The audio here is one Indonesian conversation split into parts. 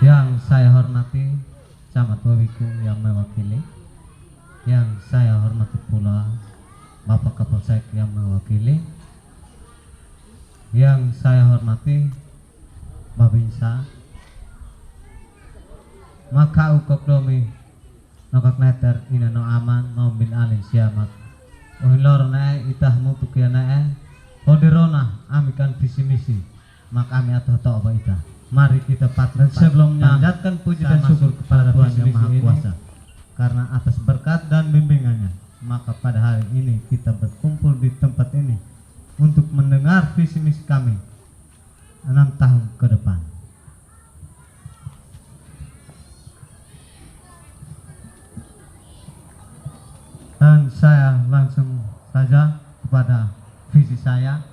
Yang saya hormati Camat Wawiku yang mewakili, yang saya hormati pula Bapak Kapolsek yang mewakili, yang saya hormati Babinsa, maka ukok domi nokak neter ina no aman no bin alin siamat ohin lorna itah mutu kiana hodirona amikan visi misi maka ami atau apa itah. Mari kita dan sebelumnya panjatkan puji dan syukur kepada Tuhan Yang Maha Kuasa karena atas berkat dan bimbingannya, maka pada hari ini kita berkumpul di tempat ini untuk mendengar visi misi kami 6 tahun ke depan. Dan saya langsung saja kepada visi saya,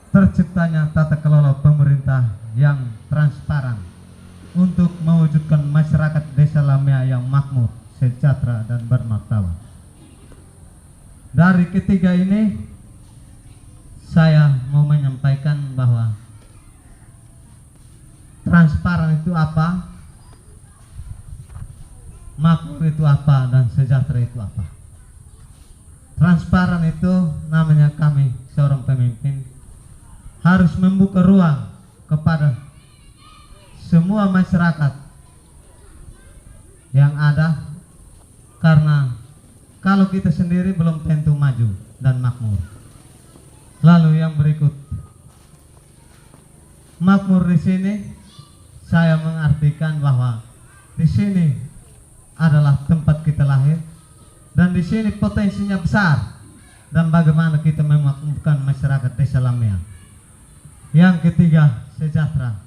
terciptanya tata kelola pemerintah yang transparan untuk mewujudkan masyarakat Desa Lamia yang makmur, sejahtera dan bermartabat. Dari ketiga ini saya mau menyampaikan bahwa transparan itu apa, makmur itu apa, dan sejahtera itu apa. Transparan itu namanya kami seorang pemimpin harus membuka ruang kepada semua masyarakat yang ada, karena kalau kita sendiri belum tentu maju dan makmur. Lalu yang berikut, makmur di sini saya mengartikan bahwa di sini adalah tempat kita lahir dan di sini potensinya besar, dan bagaimana kita memakmurkan masyarakat Desa Lamia. Yang ketiga, sejahtera.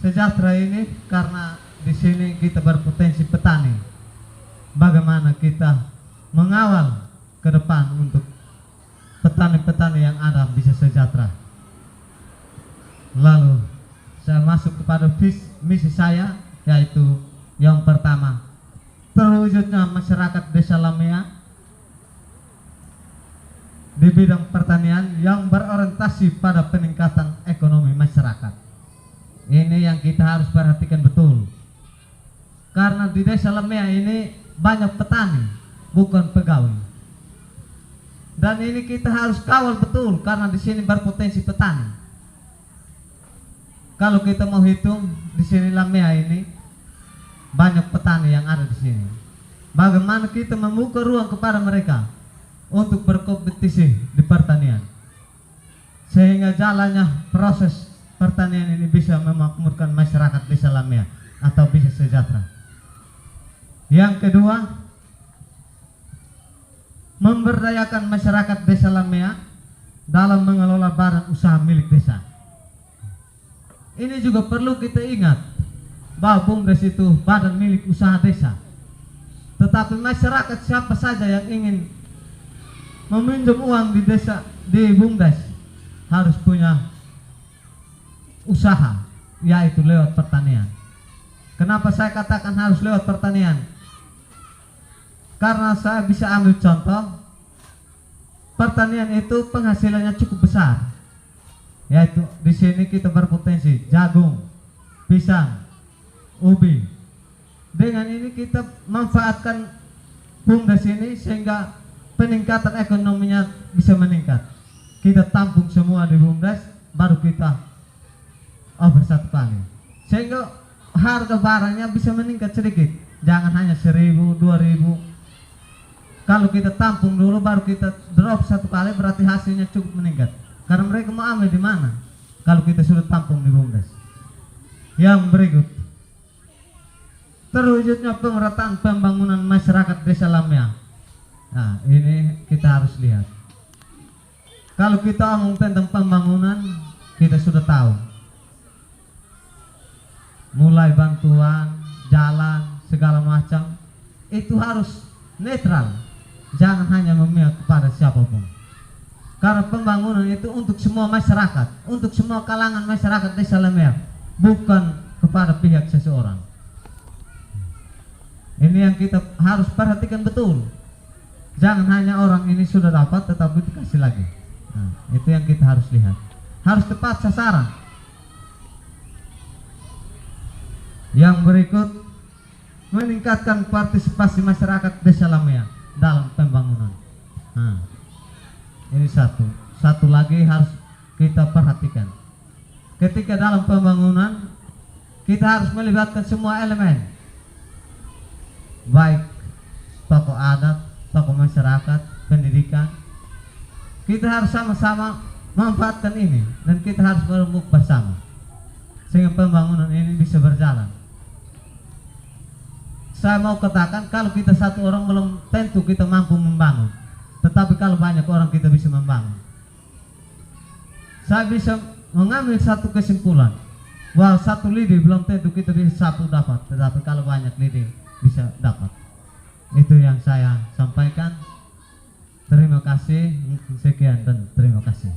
Sejahtera ini karena di sini kita berpotensi petani. Bagaimana kita mengawal ke depan untuk petani-petani yang ada bisa sejahtera. Lalu saya masuk kepada misi saya, yaitu yang pertama, terwujudnya masyarakat Desa Lamia di bidang pertanian yang berorientasi pada peningkatan ekonomi masyarakat. Ini yang kita harus perhatikan betul, karena di Desa Lamia ini banyak petani, bukan pegawai. Dan ini kita harus kawal betul, karena di sini berpotensi petani. Kalau kita mau hitung di sini Lamia ini banyak petani yang ada di sini. Bagaimana kita membuka ruang kepada mereka untuk berkompetisi di pertanian, sehingga jalannya proses pertanian ini bisa memakmurkan masyarakat Desa Lamia atau bisa sejahtera. Yang kedua, memberdayakan masyarakat Desa Lamia dalam mengelola badan usaha milik desa. Ini juga perlu kita ingat bahwa BUMDes itu badan milik usaha desa, tetapi masyarakat siapa saja yang ingin meminjam uang di desa, di BUMDes, harus punya usaha, yaitu lewat pertanian. Kenapa saya katakan harus lewat pertanian? Karena saya bisa ambil contoh, pertanian itu penghasilannya cukup besar, yaitu di sini kita berpotensi jagung, pisang, ubi. Dengan ini kita manfaatkan BUMDes ini sehingga peningkatan ekonominya bisa meningkat. Kita tampung semua di BUMDes, baru kita over satu kali, sehingga harga barangnya bisa meningkat sedikit, jangan hanya 1.000, 2.000. Kalau kita tampung dulu baru kita drop satu kali, berarti hasilnya cukup meningkat, karena mereka mau ambil di mana kalau kita sudah tampung di BUMDes. Yang berikut, terwujudnya pemerataan pembangunan masyarakat Desa Lamia. Nah, ini kita harus lihat. Kalau kita omong tentang pembangunan, kita sudah tahu, mulai bantuan, jalan, segala macam, itu harus netral, jangan hanya memihak kepada siapapun. Karena pembangunan itu untuk semua masyarakat, untuk semua kalangan masyarakat Desa Lamia, bukan kepada pihak seseorang. Ini yang kita harus perhatikan betul. Jangan hanya orang ini sudah dapat tetapi dikasih lagi. Nah, itu yang kita harus lihat. Harus tepat sasaran. Yang berikut, meningkatkan partisipasi masyarakat desa Lamea dalam pembangunan. Nah, ini satu lagi harus kita perhatikan. Ketika dalam pembangunan, kita harus melibatkan semua elemen, baik tokoh adat, tokoh masyarakat, pendidikan. Kita harus sama-sama memanfaatkan ini dan kita harus berembuk bersama sehingga pembangunan ini bisa berjalan. Saya mau katakan, kalau kita satu orang belum tentu kita mampu membangun, tetapi kalau banyak orang kita bisa membangun. Saya bisa mengambil satu kesimpulan bahwa satu lidi belum tentu kita bisa satu dapat, tetapi kalau banyak lidi bisa dapat. Itu yang saya sampaikan. Terima kasih, sekian dan terima kasih.